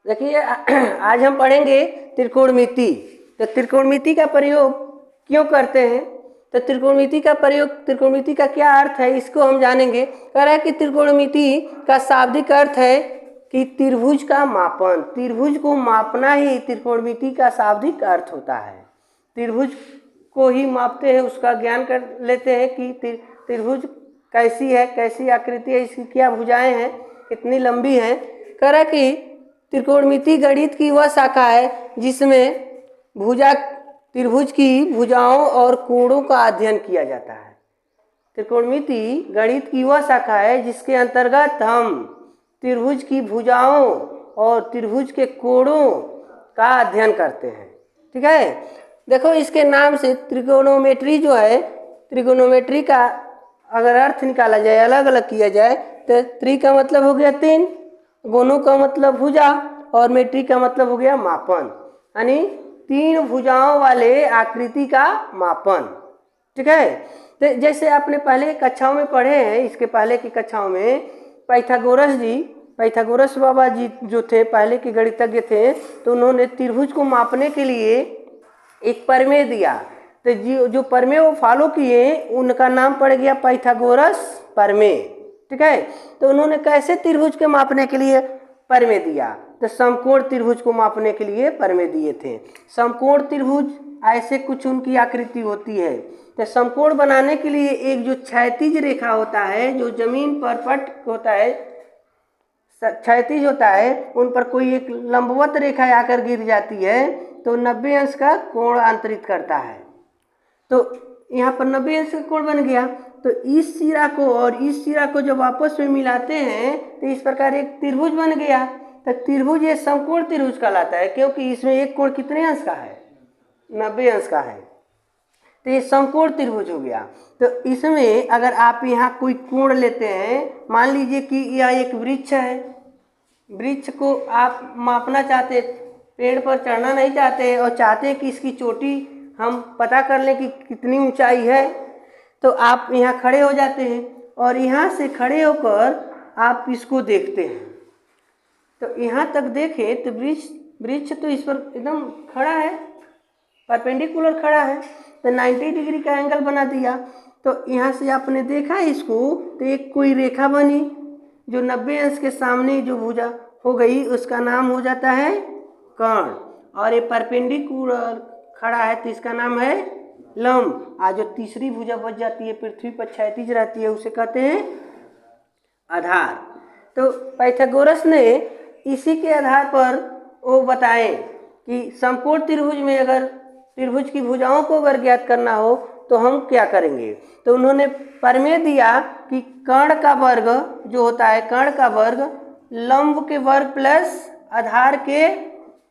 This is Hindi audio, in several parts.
देखिए आज हम पढ़ेंगे त्रिकोणमिति। तो त्रिकोणमिति का प्रयोग क्यों करते हैं, तो त्रिकोणमिति का प्रयोग, त्रिकोणमिति का क्या अर्थ है, इसको हम जानेंगे। कह रहा है कि त्रिकोणमिति का शाब्दिक अर्थ है कि त्रिभुज का मापन, त्रिभुज को मापना ही त्रिकोणमिति का शाब्दिक अर्थ होता है। त्रिभुज को ही मापते हैं, उसका ज्ञान कर लेते हैं कि त्रिभुज कैसी है, कैसी आकृति है, इसकी क्या भुजाएं हैं, कितनी लंबी है। कह रहा है कि त्रिकोणमिति गणित की वह शाखा है जिसमें त्रिभुज की भुजाओं और कोणों का अध्ययन किया जाता है। त्रिकोणमिति गणित की वह शाखा है जिसके अंतर्गत हम त्रिभुज की भुजाओं और त्रिभुज के कोणों का अध्ययन करते हैं। ठीक है, देखो इसके नाम से त्रिकोणोमेट्री जो है, त्रिकोणोमेट्री का अगर अर्थ निकाला जाए, अलग अलग किया जाए, तो त्रि का मतलब हो गया तीन, गोनों का मतलब भुजा, और मेट्री का मतलब हो गया मापन, यानी तीन भुजाओं वाले आकृति का मापन। ठीक है, तो जैसे आपने पहले कक्षाओं में पढ़े हैं, इसके पहले की कक्षाओं में पाइथागोरस बाबा जी जो थे, पहले के गणितज्ञ थे, तो उन्होंने त्रिभुज को मापने के लिए एक प्रमेय दिया। तो जो प्रमेय वो फॉलो किए उनका नाम पड़ गया पाइथागोरस प्रमेय। ठीक है, तो उन्होंने कैसे त्रिभुज के मापने के लिए प्रमेय दिया, तो समकोण त्रिभुज को मापने के लिए प्रमेय दिए थे। समकोण त्रिभुज ऐसे कुछ उनकी आकृति होती है। तो समकोण बनाने के लिए एक जो क्षैतिज रेखा होता है, जो जमीन पर पट होता है, क्षैतिज होता है, उन पर कोई एक लंबवत रेखा आकर गिर जाती है तो 90 अंश का कोण अंतरित करता है। तो यहाँ पर 90 अंश का कोण बन गया। तो इस सिरा को और इस सिरा को जब आपस में मिलाते हैं तो इस प्रकार एक त्रिभुज बन गया। तो त्रिभुज ये समकोण त्रिभुज कहलाता है, क्योंकि इसमें एक कोण कितने अंश का है, 90 अंश का है। तो ये समकोण त्रिभुज हो गया। तो इसमें अगर आप यहाँ कोई कोण लेते हैं, मान लीजिए कि यह एक वृक्ष है, वृक्ष को आप मापना चाहते, पेड़ पर चढ़ना नहीं चाहते और चाहते हैं कि इसकी चोटी हम पता कर लें कि कितनी ऊंचाई है, तो आप यहाँ खड़े हो जाते हैं और यहाँ से खड़े होकर आप इसको देखते हैं। तो यहाँ तक देखें तो वृक्ष तो इस पर एकदम खड़ा है, परपेंडिकुलर खड़ा है, तो 90 डिग्री का एंगल बना दिया। तो यहाँ से आपने देखा इसको, तो एक कोई रेखा बनी जो 90 अंश के सामने जो भुजा हो गई, उसका नाम हो जाता है कर्ण, और ये परपेंडिकुलर खड़ा है तो इसका नाम है लंब। आज जो तीसरी भुजा बच जाती है, पृथ्वी पर क्षैतिज रहती है, उसे कहते हैं आधार। तो पाइथागोरस ने इसी के आधार पर वो बताए कि समकोण त्रिभुज में अगर त्रिभुज की भुजाओं को अगर ज्ञात करना हो तो हम क्या करेंगे। तो उन्होंने प्रमेय दिया कि कर्ण का वर्ग जो होता है, कर्ण का वर्ग लंब के वर्ग प्लस आधार के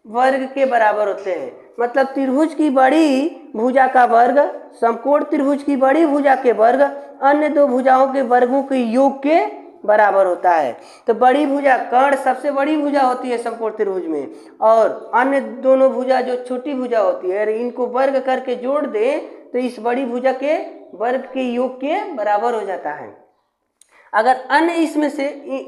वर्ग के बराबर होते हैं। मतलब त्रिभुज की बड़ी भुजा का वर्ग समकोण त्रिभुज की बड़ी भुजा के वर्ग अन्य दो भुजाओं के वर्गों के योग के बराबर होता है। तो बड़ी भुजा कर्ण सबसे बड़ी भुजा होती है समकोण त्रिभुज में, और अन्य दोनों भुजा जो छोटी भुजा होती है, इनको वर्ग करके जोड़ दे तो इस बड़ी भुजा के वर्ग के योग के बराबर हो जाता है। अगर अन्य इसमें से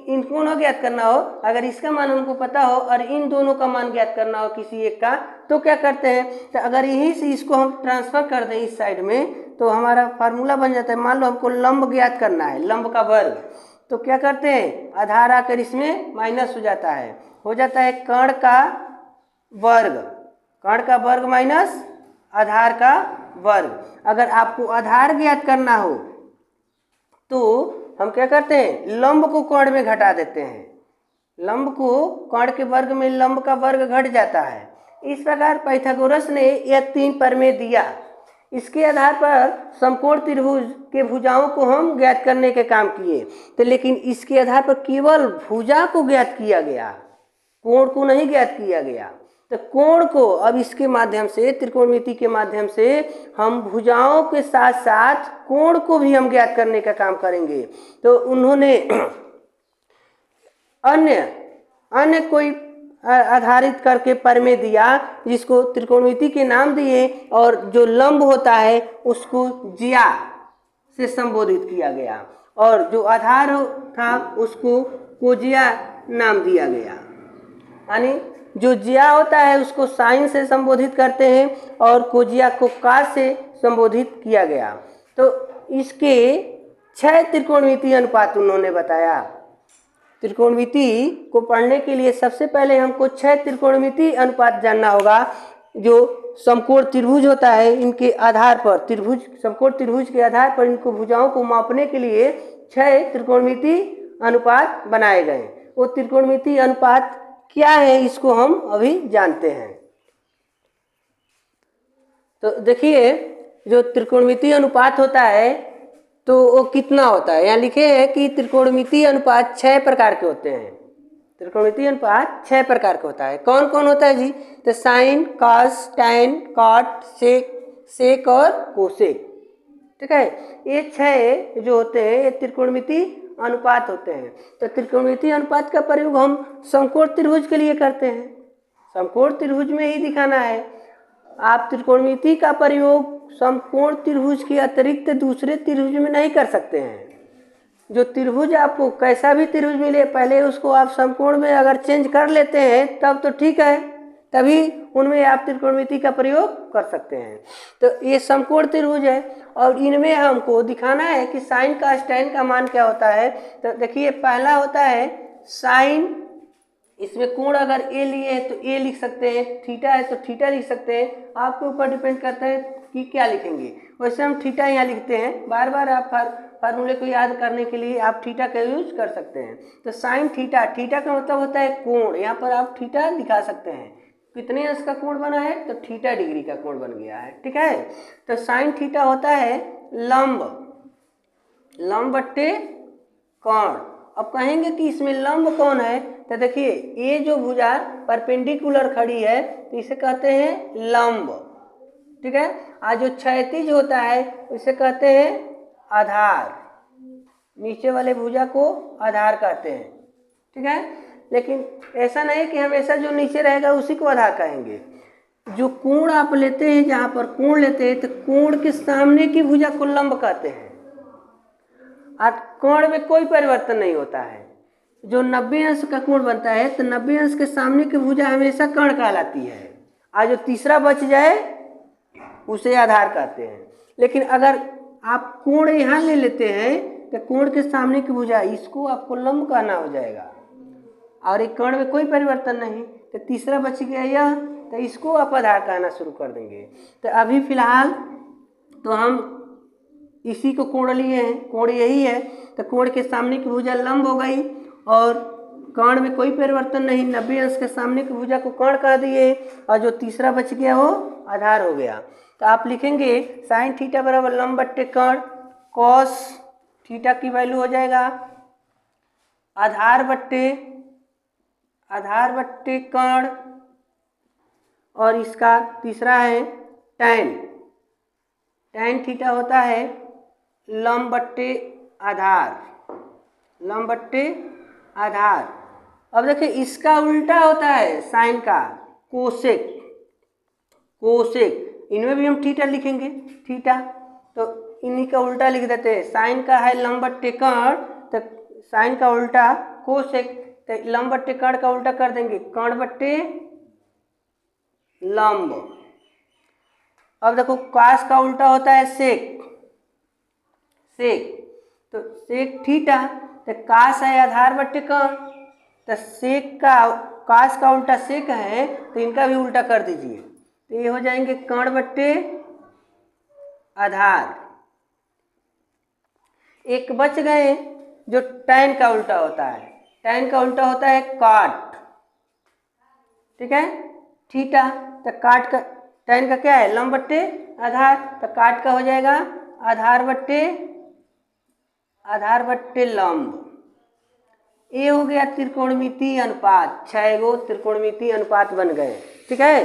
इन कोणों ज्ञात करना हो, अगर इसका मान हमको पता हो और इन दोनों का मान ज्ञात करना हो किसी एक का, तो क्या करते हैं, तो अगर यहीं से इसको हम ट्रांसफर कर दें इस साइड में, तो हमारा फार्मूला बन जाता है। मान लो हमको लंब ज्ञात करना है, लंब का वर्ग, तो क्या करते हैं, आधार आकर इसमें माइनस हो जाता है कर्ण का वर्ग, कर्ण का वर्ग माइनस आधार का वर्ग। अगर आपको आधार ज्ञात करना हो तो हम क्या करते हैं, लंब को कर्ण में घटा देते हैं, लंब को कर्ण के वर्ग में लंब का वर्ग घट जाता है। इस प्रकार पाइथागोरस ने यह तीन प्रमेय दिया। इसके आधार पर समकोण त्रिभुज के भुजाओं को हम ज्ञात करने के काम किए। तो लेकिन इसके आधार पर केवल भुजा को ज्ञात किया गया, कोण को नहीं ज्ञात किया गया। तो कोण को अब इसके माध्यम से, त्रिकोणमिति के माध्यम से हम भुजाओं के साथ साथ कोण को भी हम ज्ञात करने का काम करेंगे। तो उन्होंने अन्य कोई आधारित करके प्रमेय दिया जिसको त्रिकोणमिति के नाम दिए, और जो लंब होता है उसको ज्या से संबोधित किया गया, और जो आधार था उसको कोज्या नाम दिया गया। यानी जो ज्या होता है उसको साइन से संबोधित करते हैं और कोजिया को का से संबोधित किया गया। तो इसके 6 त्रिकोणमितीय अनुपात उन्होंने बताया। त्रिकोणमिति को पढ़ने के लिए सबसे पहले हमको 6 त्रिकोणमितीय अनुपात जानना होगा। जो समकोण त्रिभुज होता है, इनके आधार पर त्रिभुज, समकोण त्रिभुज के आधार पर इनको भुजाओं को मापने के लिए 6 त्रिकोणमितीय अनुपात बनाए गए। वो त्रिकोणमितीय अनुपात क्या है, इसको हम अभी जानते हैं। तो देखिए, जो त्रिकोणमितीय अनुपात होता है तो वो कितना होता है। यहाँ लिखे हैं कि त्रिकोणमितीय अनुपात 6 प्रकार के होते हैं। त्रिकोणमितीय अनुपात 6 प्रकार का होता है। कौन कौन होता है जी? तो साइन, कॉस, टैन, कॉट, सेक और कोसेक। ठीक है, ये 6 जो होते हैं ये त्रिकोणमितीय अनुपात होते हैं। तो त्रिकोणमितीय अनुपात का प्रयोग हम समकोण त्रिभुज के लिए करते हैं। समकोण त्रिभुज में ही दिखाना है। आप त्रिकोणमिति का प्रयोग समकोण त्रिभुज के अतिरिक्त दूसरे त्रिभुज में नहीं कर सकते हैं। जो त्रिभुज आपको कैसा भी त्रिभुज मिले, पहले उसको आप समकोण में अगर चेंज कर लेते हैं तब तो ठीक है, तभी उनमें आप त्रिकोणमिति का प्रयोग कर सकते हैं। तो ये समकोण त्रिभुज है और इनमें हमको दिखाना है कि साइन का tan का मान क्या होता है। तो देखिए, पहला होता है साइन। इसमें कोण अगर ए लिए है तो ए लिख सकते हैं, थीटा है तो थीटा लिख सकते हैं। आपके ऊपर डिपेंड करता है कि क्या लिखेंगे। वैसे हम थीटा यहाँ लिखते हैं। बार बार आप फार्मूले को याद करने के लिए आप थीटा का यूज कर सकते हैं। तो साइन थीटा, थीटा का मतलब होता है कोण। यहाँ पर आप थीटा दिखा सकते हैं। कितने अंश का कोण बना है? तो थीटा डिग्री का कोण बन गया है। ठीक है, तो साइन थीटा होता है लंब, लंब बट्टे कोण। अब कहेंगे कि इसमें लंब कौन है? तो देखिए, ये जो भुजा परपेंडिकुलर खड़ी है तो इसे कहते हैं लंब। ठीक है, आज जो क्षैतिज होता है इसे कहते हैं आधार। नीचे वाले भुजा को आधार कहते हैं। ठीक है, लेकिन ऐसा नहीं कि हमेशा जो नीचे रहेगा उसी को आधार कहेंगे। जो कोण आप लेते हैं, जहाँ पर कोण लेते हैं तो कोण के सामने की भुजा को लंब कहते हैं। और कोण में कोई परिवर्तन नहीं होता है। जो 90 अंश का कोण बनता है तो 90 अंश के सामने की भुजा हमेशा कर्ण कहलाती है। और जो तीसरा बच जाए उसे आधार कहते हैं। लेकिन अगर आप कोण यहाँ ले लेते हैं तो कोण के सामने की भुजा, इसको आपको लंब कहना हो जाएगा। और एक कर्ण में कोई परिवर्तन नहीं, तो तीसरा बच गया यह, तो इसको आप आधार कहना शुरू कर देंगे। तो अभी फिलहाल तो हम इसी को कोण लिए हैं, कोण यही है। तो कोण के सामने की भुजा लंब हो गई और कर्ण में कोई परिवर्तन नहीं। 90 अंश के सामने की भुजा को कर्ण कह दिए और जो तीसरा बच गया वो आधार हो गया। तो आप लिखेंगे साइन थीटा बराबर लंब बट्टे कर्ण, कॉस थीटा की वैल्यू हो जाएगा आधार बट्टे कर्ण, और इसका तीसरा है टैन। टैन थीटा होता है लंब बट्टे आधार। अब देखिए, इसका उल्टा होता है साइन का कोसेक। इनमें भी हम थीटा लिखेंगे, थीटा। तो इन्हीं का उल्टा लिख देते हैं। साइन का है लंब बट्टे कर्ण, तो साइन का उल्टा कोसेक। तो लंब बट्टे कर्ण का उल्टा कर देंगे कर्ण बट्टे लंब। अब देखो, कॉस का उल्टा होता है सेक। तो सेक थीटा, तो कॉस है आधार बट्टे कर्ण, तो सेक का कॉस का उल्टा सेक है, तो इनका भी उल्टा कर दीजिए। तो ये हो जाएंगे कर्ण बट्टे आधार। एक बच गए जो टैन का उल्टा होता है। टैन का उल्टा होता है काट। ठीक है, थीटा। तो काट का, टैन का क्या है? लंब बट्टे आधार। तो काट का हो जाएगा आधार बट्टे लंब। ये हो गया त्रिकोणमितीय अनुपात। 6 गो त्रिकोणमितीय अनुपात बन गए। ठीक है,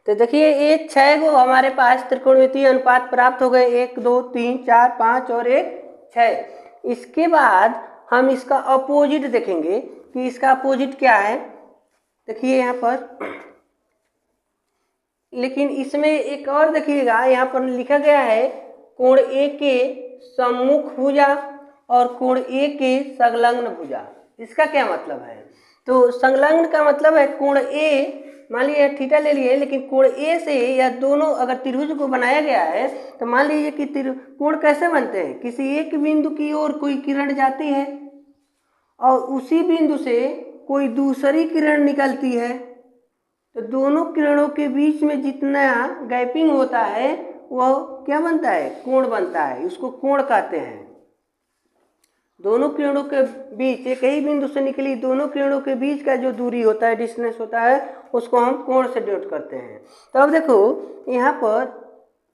तो देखिए, ये 6 गो हमारे पास त्रिकोणमितीय अनुपात प्राप्त हो गए। 1 2 3 4 5 और 1 6। इसके बाद हम इसका अपोजिट देखेंगे कि इसका अपोजिट क्या है। देखिए यहाँ पर, लेकिन इसमें एक और देखिएगा, यहाँ पर लिखा गया है कोण ए के सम्मुख भुजा और कोण ए के संलग्न भुजा। इसका क्या मतलब है? तो संलग्न का मतलब है कोण ए, मान लीजिए थीटा ले लिए, लेकिन कोण ए से या दोनों अगर त्रिभुज को बनाया गया है तो मान लीजिए कि कोण कैसे बनते हैं, किसी एक बिंदु की ओर कोई किरण जाती है और उसी बिंदु से कोई दूसरी किरण निकलती है, तो दोनों किरणों के बीच में जितना गैपिंग होता है वह क्या बनता है, कोण बनता है, उसको कोण कहते हैं। दोनों किरणों के बीच, एक ही बिंदु से निकली दोनों किरणों के बीच का जो दूरी होता है, डिस्टेंस होता है, उसको हम कोण से डिनोट करते हैं। तो अब देखो यहाँ पर,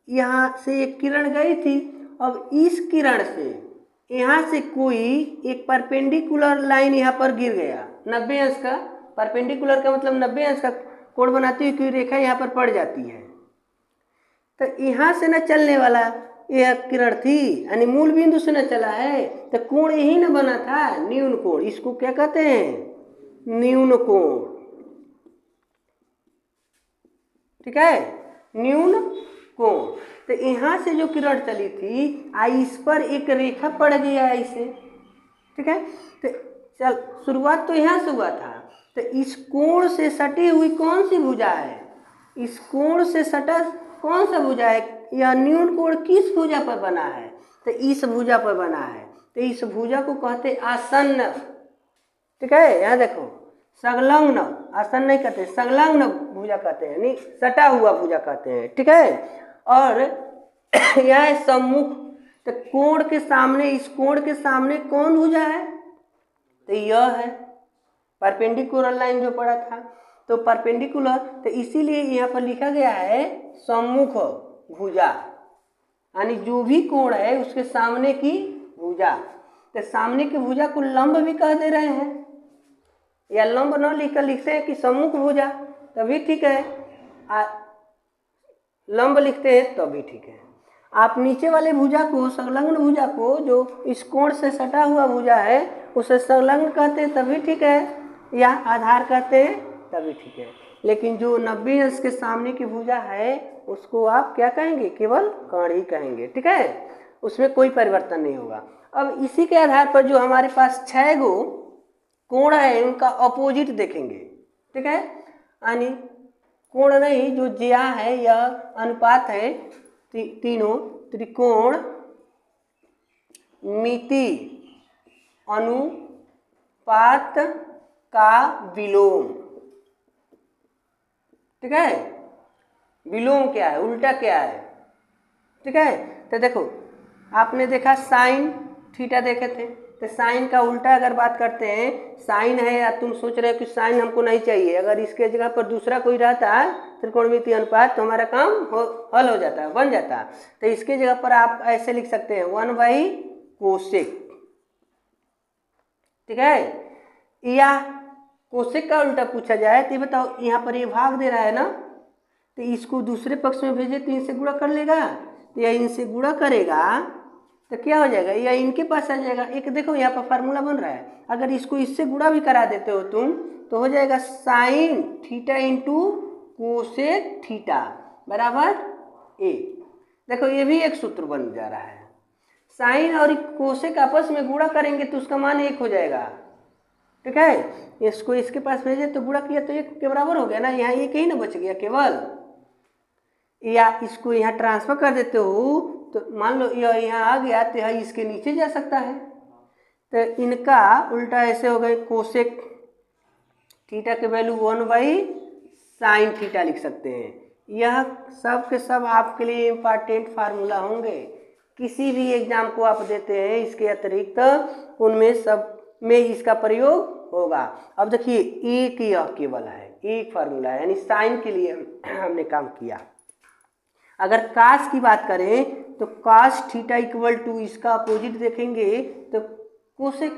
यहाँ से एक किरण गई थी, अब इस किरण से यहाँ से कोई एक परपेंडिकुलर लाइन यहाँ पर गिर गया 90 अंश का, परपेंडिकुलर का मतलब 90 अंश का कोण बनाती हुई कोई रेखा यहाँ पर पड़ जाती है, तो यहाँ से न चलने वाला यह किरण थी, यानी मूल बिंदु से न चला है, तो कोण यही न बना था, न्यून कोण। इसको क्या कहते हैं, न्यून कोण। ठीक है, न्यून कोण। तो यहाँ से जो किरण चली थी इस पर एक रेखा पड़ गया है इसे। ठीक है, तो चल शुरुआत तो यहाँ से हुआ था, तो इस कोण से सटी हुई कौन सी भुजा है, इस कोण से सटा कौन सा भुजा है, यह न्यून कोण किस भुजा पर बना है, तो इस भुजा पर बना है, तो इस भुजा को कहते आसन्न। ठीक है, यहाँ देखो संलग्न, आसन्न नहीं कहते, संलग्न भुजा कहते हैं, यानी सटा हुआ भुजा कहते हैं। ठीक है, और यह सम्मुख, तो कोण के सामने, इस कोण के सामने कौन भुजा है, तो यह है परपेंडिकुलर लाइन जो पड़ा था, तो परपेंडिकुलर, तो इसीलिए यहाँ पर लिखा गया है सम्मुख भुजा, यानी जो भी कोण है उसके सामने की भुजा। तो सामने की भुजा को लंब भी कह दे रहे हैं, या लंब न लिखकर लिखते हैं कि सम्मुख भुजा, तभी ठीक है, लंब लिखते हैं तभी ठीक है। आप नीचे वाले भुजा को, संलग्न भुजा को, जो इस कोण से सटा हुआ भुजा है उसे संलग्न कहते हैं तभी ठीक है, या आधार कहते हैं तभी ठीक है, लेकिन जो 90 अंश के सामने की भुजा है उसको आप क्या कहेंगे, केवल कोण ही कहेंगे। ठीक है, उसमें कोई परिवर्तन नहीं होगा। अब इसी के आधार पर जो हमारे पास 6 गो कोण है उनका अपोजिट देखेंगे। ठीक है, यानी कोण नहीं, जो ज्या है यह अनुपात है, तीनों त्रिकोण मिति अनुपात का विलोम। ठीक है, विलोम क्या है, उल्टा क्या है। ठीक है, तो देखो आपने देखा साइन थीटा देखे थे, तो साइन का उल्टा अगर बात करते हैं, साइन है या तुम सोच रहे हो कि साइन हमको नहीं चाहिए, अगर इसके जगह पर दूसरा कोई रहता त्रिकोणमितीय अनुपात तो हमारा काम हल हो जाता, बन जाता। तो इसके जगह पर आप ऐसे लिख सकते हैं 1/कोसेक। ठीक है, या कोसेक का उल्टा पूछा जाए तो ये बताओ, यहाँ पर ये भाग दे रहा है ना, तो इसको दूसरे पक्ष में भेजे तो इनसे गुणा कर लेगा, तो यह इनसे गुणा करेगा तो क्या हो जाएगा, या इनके पास आ जाएगा। एक देखो यहाँ पर फार्मूला बन रहा है, अगर इसको इससे गुणा भी करा देते हो तुम तो हो जाएगा sine theta into cosec theta बराबर ए। देखो ये भी एक सूत्र बन जा रहा है, साइन और कोसेक आपस में गुणा करेंगे तो उसका मान 1 हो जाएगा। ठीक है, इसको इसके पास भेजे तो गुणा किया तो 1 के बराबर हो गया ना, यहाँ 1 ही ना बच गया केवल, या इसको यहाँ ट्रांसफर कर देते हो तो मान लो यह यहाँ आ गया तो यह इसके नीचे जा सकता है, तो इनका उल्टा ऐसे हो गए, कोसेक थीटा के वैल्यू 1/साइन थीटा लिख सकते हैं। यह सब के सब आपके लिए इम्पॉर्टेंट फार्मूला होंगे, किसी भी एग्जाम को आप देते हैं इसके अतिरिक्त उनमें सब में इसका प्रयोग होगा। अब देखिए एक यह केवल है, एक फार्मूला है, यानी साइन के लिए हमने काम किया। अगर कास की बात करें तो कास थीटा इक्वल टू, इसका अपोजिट देखेंगे तो कोसेक,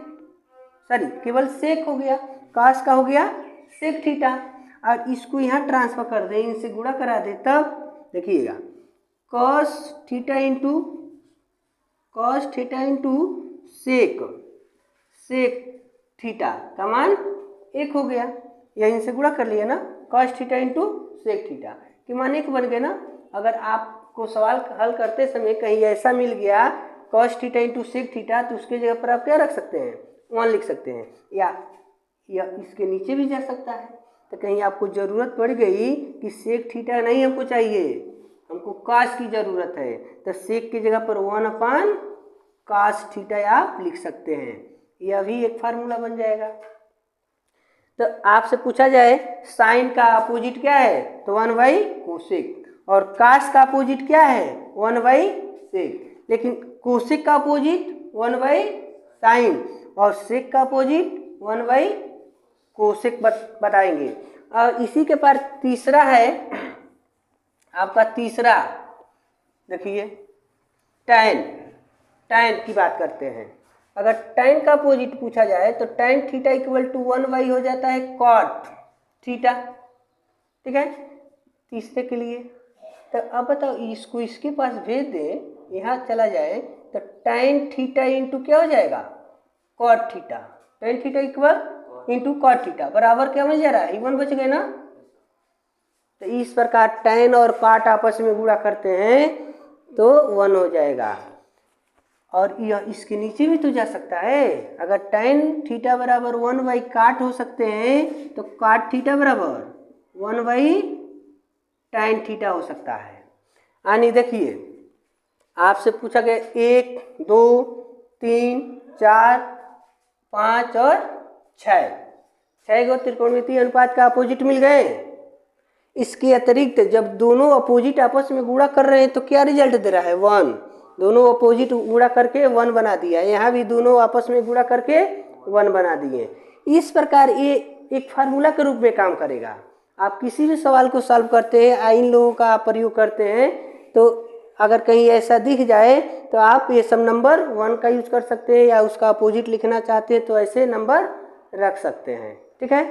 सॉरी केवल सेक हो गया, कास का हो गया सेक थीटा, और इसको यहाँ ट्रांसफर कर दें, इनसे गुणा करा दें, तब देखिएगा cos theta into sec theta का मान 1 हो गया, या इनसे गुणा कर लिया ना, cos theta into sec theta के मान 1 बन गए ना। अगर आपको सवाल हल करते समय कहीं ऐसा मिल गया cos theta into sec theta, तो उसके जगह पर आप क्या रख सकते हैं, 1 लिख सकते हैं, या या इसके नीचे भी जा सकता है। तो कहीं आपको ज़रूरत पड़ गई कि सेक थीटा नहीं हमको चाहिए, हमको कास की ज़रूरत है, तो सेक की जगह पर 1 कास थीटा आप लिख सकते हैं। यह भी एक फार्मूला बन जाएगा। तो आपसे पूछा जाए साइन का अपोजिट क्या है, तो 1/कोसेक, और कास का अपोजिट क्या है, 1/सेक। लेकिन कोसेक का अपोजिट 1/साइन और सेक का अपोजिट 1/कोसेक बताएंगे। और इसी के पास तीसरा है आपका, तीसरा देखिए टैन। टैन की बात करते हैं। अगर टैन का अपोजिट पूछा जाए तो टैन थीटा इक्वल टू 1 हो जाता है कॉट थीटा। ठीक है, तीसरे के लिए। तो अब बताओ इसको इसके पास भेज दें, यहाँ चला जाए तो टैन थीटा इंटू क्या हो जाएगा, cot theta. Tan theta equal into cot theta बराबर क्या बन जा रहा है, 1 बच गए ना। तो इस प्रकार टैन और कॉट आपस में गुणा करते हैं तो 1 हो जाएगा। और यह इसके नीचे भी तो जा सकता है। अगर टैन थीटा बराबर 1/कॉट हो सकते हैं तो कॉट थीटा बराबर 1/टैन थीटा हो सकता है। यानी देखिए आपसे पूछा गया 1, 2, 3, 4, 5 और 6 गो त्रिकोणमितीय अनुपात का अपोजिट मिल गए। इसके अतिरिक्त जब दोनों अपोजिट आपस में गुणा कर रहे हैं तो क्या रिजल्ट दे रहा है, 1। दोनों अपोजिट गुणा करके 1 बना दिया। यहाँ भी दोनों आपस में गुणा करके 1 बना दिए। इस प्रकार ये एक फार्मूला के रूप में काम करेगा। आप किसी भी सवाल को सॉल्व करते हैं, इन लोगों का प्रयोग करते हैं, तो अगर कहीं ऐसा दिख जाए तो आप ये सब नंबर 1 का यूज कर सकते हैं, या उसका अपोजिट लिखना चाहते हैं तो ऐसे नंबर रख सकते हैं। ठीक है,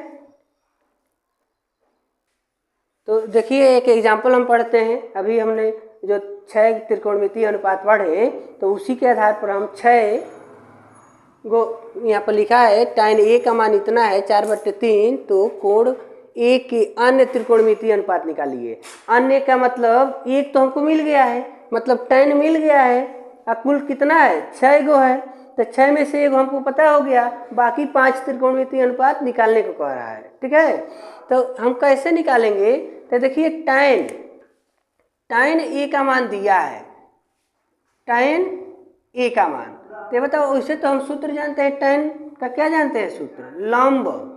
तो देखिए एक एग्जाम्पल हम पढ़ते हैं। अभी हमने जो 6 त्रिकोणमितीय अनुपात पढ़े तो उसी के आधार पर हम 6 गो यहाँ पर लिखा है tan ए का मान इतना है 4/3, तो कोण ए के अन्य त्रिकोणमितीय अनुपात निकालिए। अन्य का मतलब एक तो हमको मिल गया है, मतलब tan मिल गया है, और कुल कितना है, 6 गो है। तो 6 में से एक हमको पता हो गया, बाकी 5 त्रिकोणमितीय अनुपात निकालने को कह रहा है। ठीक है, तो हम कैसे निकालेंगे, तो देखिए tan ए का मान दिया है, tan ए का मान, तो बताओ वैसे तो हम सूत्र जानते हैं, tan का क्या जानते हैं सूत्र, लंब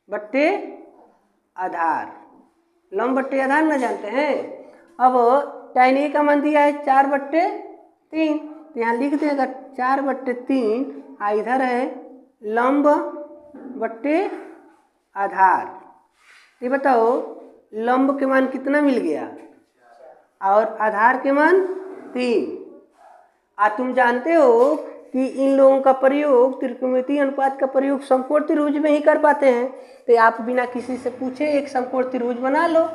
बट्टे आधार। लंब बट्टे आधार ना जानते हैं। अब tan ए का मान दिया है 4/3, तो यहाँ लिख देगा 4/3, इधर है लंब बट्टे आधार। ये बताओ लंब के मान कितना मिल गया और आधार के मान 3। तुम जानते हो कि इन लोगों का प्रयोग, त्रिकोणमितीय अनुपात का प्रयोग समकोण त्रिभुज में ही कर पाते हैं। तो आप बिना किसी से पूछे एक समकोण त्रिभुज बना लो।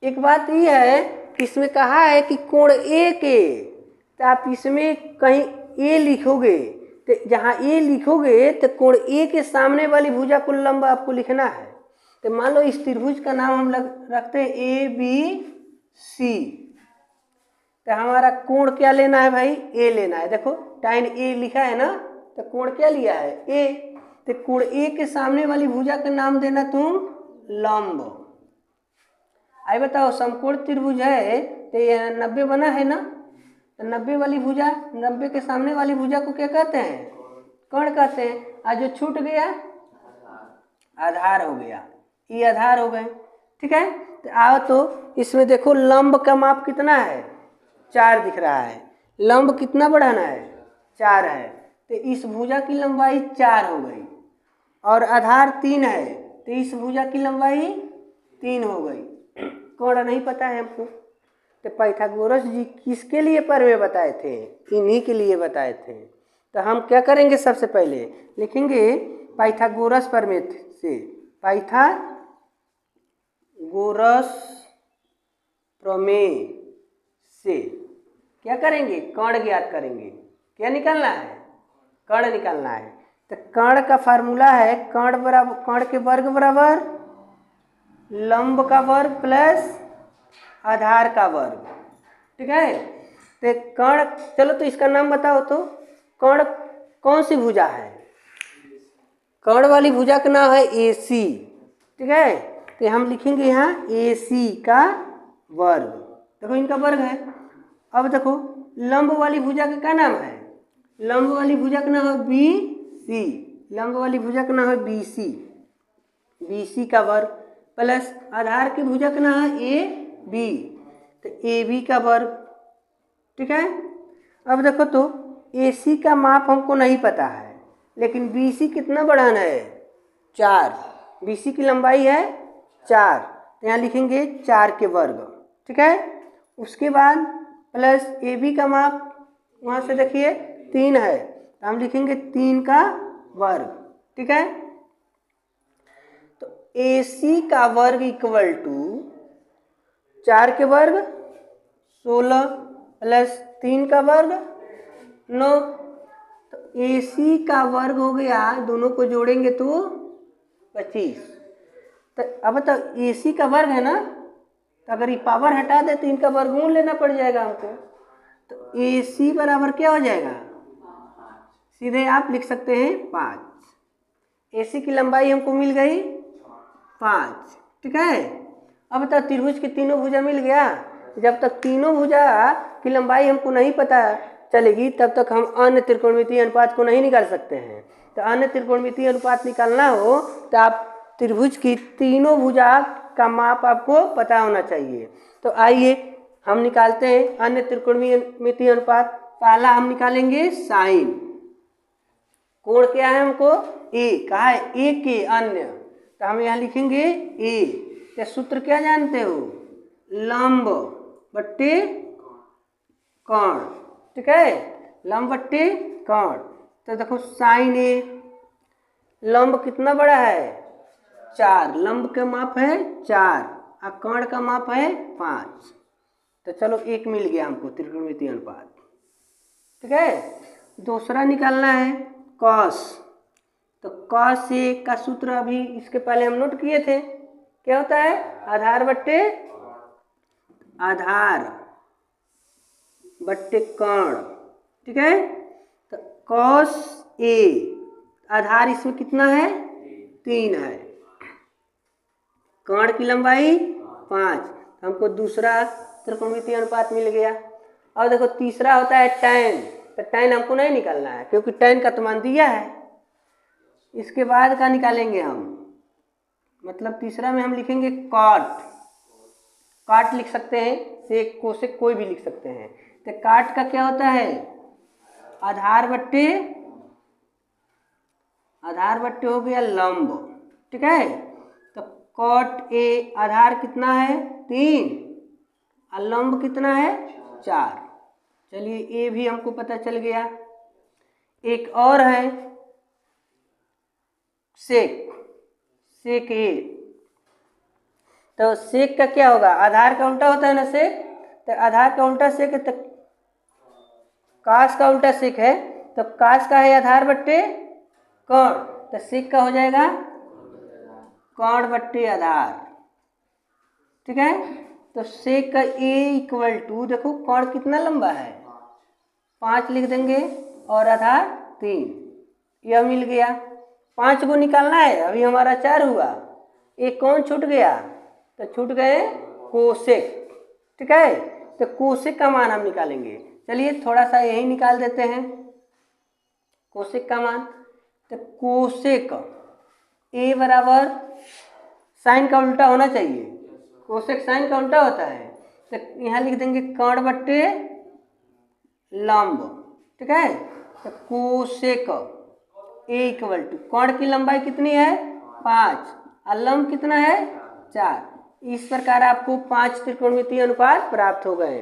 एक बात यह है कि इसमें कहा है कि कोण ए के, तो आप इसमें कहीं ए लिखोगे, तो जहाँ ए लिखोगे तो कोण ए के सामने वाली भुजा को लंब आपको लिखना है। तो मान लो इस त्रिभुज का नाम हम रखते हैं ABC। तो हमारा कोण क्या लेना है भाई, ए लेना है। देखो tan ए लिखा है ना, तो कोण क्या लिया है, ए। तो कोण ए के सामने वाली भुजा का नाम देना तुम लंब। आई बताओ समकोण त्रिभुज है तो ये 90 बना है ना, तो 90 वाली भुजा, 90 के सामने वाली भुजा को क्या कहते हैं, कोण कहते हैं। आज जो छूट गया आधार हो गया, ये आधार हो गए। ठीक है, तो आओ तो इसमें देखो लंब का माप कितना है, 4 दिख रहा है। लंब कितना बढ़ाना है, 4 है, तो इस भुजा की लंबाई 4 हो गई, और आधार 3 है, तो इस भुजा की लंबाई 3 हो गई। कोण नहीं पता है हमको, तो पाइथागोरस जी किसके लिए प्रमेय बताए थे, इन्हीं के लिए बताए थे। तो हम क्या करेंगे, सबसे पहले लिखेंगे पाइथागोरस प्रमेय से, पाइथागोरस प्रमेय से क्या करेंगे, कर्ण ज्ञात करेंगे। क्या निकालना है, कर्ण निकालना है। तो कर्ण का फार्मूला है कर्ण बराबर, कर्ण के वर्ग बराबर लंब का वर्ग प्लस आधार का वर्ग। ठीक है, तो कर्ण, चलो तो इसका नाम बताओ तो, कर्ण कौन सी भुजा है, कर्ण वाली भुजा का नाम है AC, ठीक है। तो हम लिखेंगे यहाँ AC का वर्ग, देखो इनका वर्ग है। अब देखो लंब वाली भुजा का क्या नाम है, लंब वाली भुजा का नाम है BC, लंब वाली भुजा का नाम है BC, BC का वर्ग प्लस आधार की भुजा का नाम है AB, तो AB का वर्ग, ठीक है। अब देखो तो AC का माप हमको नहीं पता है, लेकिन BC कितना बढ़ाना है 4, BC की लंबाई है 4, तो यहाँ लिखेंगे 4 के वर्ग, ठीक है। उसके बाद प्लस AB का माप वहाँ से देखिए 3 है, तो हम लिखेंगे 3 का वर्ग, ठीक है। तो AC का वर्ग इक्वल टू 4 के वर्ग 16 प्लस 3 का वर्ग 9, तो AC का वर्ग हो गया, दोनों को जोड़ेंगे तो 25। तो अब तो AC का वर्ग है ना, तो अगर ये पावर हटा दे तो इनका वर्गमूल लेना पड़ जाएगा हमको, तो AC बराबर क्या हो जाएगा, सीधे आप लिख सकते हैं 5। AC की लंबाई हमको मिल गई 5, ठीक है। अब तक त्रिभुज की तीनों भुजा मिल गया, जब तक तीनों भुजा की लंबाई हमको नहीं पता चलेगी तब तक हम अन्य त्रिकोणमितीय अनुपात को नहीं निकाल सकते हैं। तो अन्य त्रिकोणमितीय अनुपात निकालना हो तो आप त्रिभुज की तीनों भुजा का माप आपको पता होना चाहिए। तो आइए हम निकालते हैं अन्य त्रिकोणमितीय अनुपात। पहला हम निकालेंगे साइन, कोण क्या है हमको A, कहा है A के अन्य, तो हम यहाँ लिखेंगे A। तो सूत्र क्या जानते हो, लंब बट्टे कोण, ठीक है, लंब बट्टे कोण। तो देखो साइन A, लंब कितना बड़ा है 4, लंब का माप है 4 और कोण का माप है 5, तो चलो 1 मिल गया हमको त्रिकोणमितीय अनुपात, ठीक है। दूसरा निकालना है कॉस, तो कॉस A का सूत्र अभी इसके पहले हम नोट किए थे, क्या होता है आधार बट्टे कोण, ठीक है। तो कॉस A, आधार इसमें कितना है 3 है, कोण की लंबाई 5, हमको दूसरा त्रिकोणमितीय अनुपात मिल गया। और देखो तीसरा होता है tan, तो tan हमको नहीं निकालना है क्योंकि tan का तो मान दिया है। इसके बाद का निकालेंगे हम, मतलब तीसरा में हम लिखेंगे काट लिख सकते हैं, सेक कोसेक कोई भी लिख सकते हैं। तो काट का क्या होता है आधार बट्टे हो गया लंब, ठीक है। तो कॉट A आधार कितना है 3 और लंब कितना है 4, चलिए A भी हमको पता चल गया। एक और है सेक A, तो सेक का क्या होगा, आधार का उल्टा होता है ना सेक, तो आधार का उल्टा सेक है, तो कास का उल्टा सेक है, तो कास का है आधार बट्टे कोण, तो सेक का हो जाएगा कोण बट्टे आधार, ठीक है। तो सेक का A इक्वल टू, देखो कोण कितना लंबा है 5 लिख देंगे और आधार 3, यह मिल गया। 5 को निकालना है, अभी हमारा 4 हुआ, एक कौन छूट गया, तो छूट गए कोसेक, ठीक है। तो कोसेक का मान हम निकालेंगे, चलिए थोड़ा सा यही निकाल देते हैं कोसेक का मान। तो कोसेक A बराबर साइन का उल्टा होना चाहिए, कोसेक साइन का उल्टा होता है, तो यहाँ लिख देंगे कोण बट्टे लंब, ठीक है। तो कोसेक A इक्वल टू कोण की लंबाई कितनी है 5 और लंब कितना है 4। इस प्रकार आपको 5 त्रिकोणमितीय अनुपात प्राप्त हो गए।